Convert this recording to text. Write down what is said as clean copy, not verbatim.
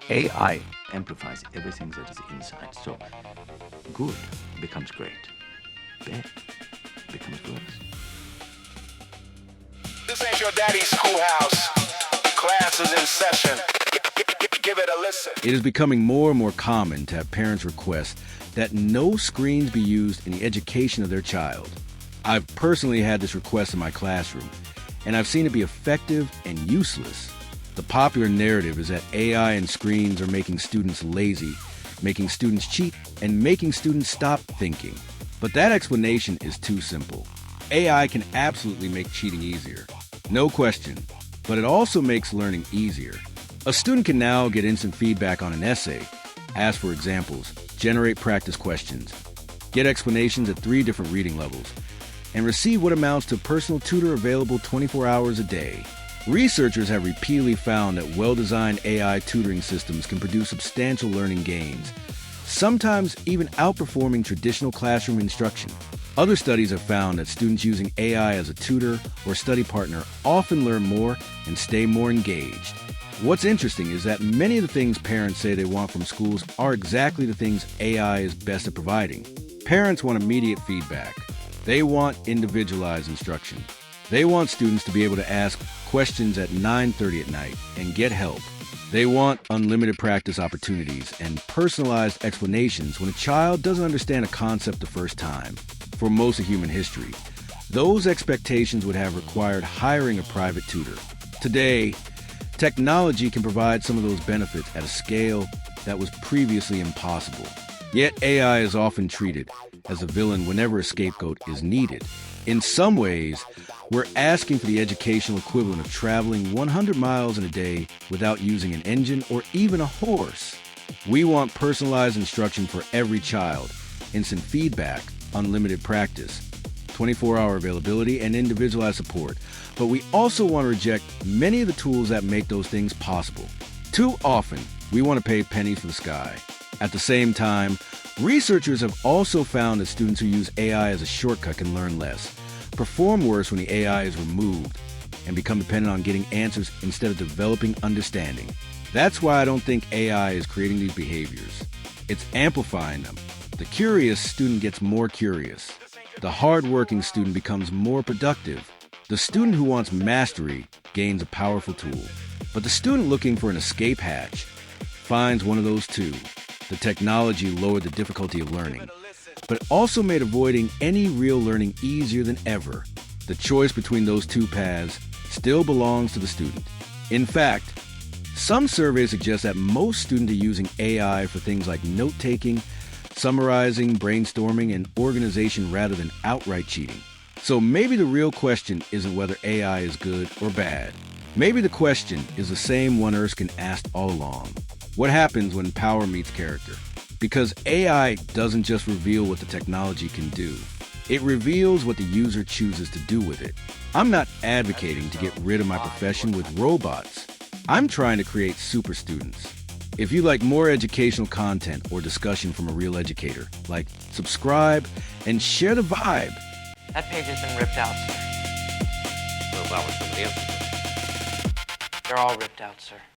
AI amplifies everything that is inside. So good becomes great, bad becomes worse. This ain't your daddy's schoolhouse. Class is in session. Give it a listen. It is becoming more and more common to have parents request that no screens be used in the education of their child. I've personally had this request in my classroom, and I've seen it be effective and useless. The popular narrative is that AI and screens are making students lazy, making students cheat, and making students stop thinking. But that explanation is too simple. AI can absolutely make cheating easier, no question, but it also makes learning easier. A student can now get instant feedback on an essay, ask for examples, generate practice questions, get explanations at 3 different reading levels, and receive what amounts to a personal tutor available 24 hours a day. Researchers have repeatedly found that well-designed AI tutoring systems can produce substantial learning gains, sometimes even outperforming traditional classroom instruction. Other studies have found that students using AI as a tutor or study partner often learn more and stay more engaged. What's interesting is that many of the things parents say they want from schools are exactly the things AI is best at providing. Parents want immediate feedback. They want individualized instruction. They want students to be able to ask questions at 9:30 at night and get help. They want unlimited practice opportunities and personalized explanations when a child doesn't understand a concept the first time. For most of human history, those expectations would have required hiring a private tutor. Today, technology can provide some of those benefits at a scale that was previously impossible. Yet AI is often treated as a villain whenever a scapegoat is needed. In some ways, we're asking for the educational equivalent of traveling 100 miles in a day without using an engine or even a horse. We want personalized instruction for every child, instant feedback, unlimited practice, 24-hour availability, and individualized support. But we also want to reject many of the tools that make those things possible. Too often, we want to pay pennies for the sky. At the same time, researchers have also found that students who use AI as a shortcut can learn less, perform worse when the AI is removed, and become dependent on getting answers instead of developing understanding. That's why I don't think AI is creating these behaviors. It's amplifying them. The curious student gets more curious. The hardworking student becomes more productive. The student who wants mastery gains a powerful tool. But the student looking for an escape hatch finds one of those too. The technology lowered the difficulty of learning, but also made avoiding any real learning easier than ever. The choice between those two paths still belongs to the student. In fact, some surveys suggest that most students are using AI for things like note-taking, summarizing, brainstorming, and organization rather than outright cheating. So maybe the real question isn't whether AI is good or bad. Maybe the question is the same one Erskine asked all along. What happens when power meets character? Because AI doesn't just reveal what the technology can do. It reveals what the user chooses to do with it. I'm not advocating to get rid of my profession with robots. I'm trying to create super students. If you like more educational content or discussion from a real educator, subscribe and share the vibe. That page has been ripped out, sir. Well, that was somebody else's. They're all ripped out, sir.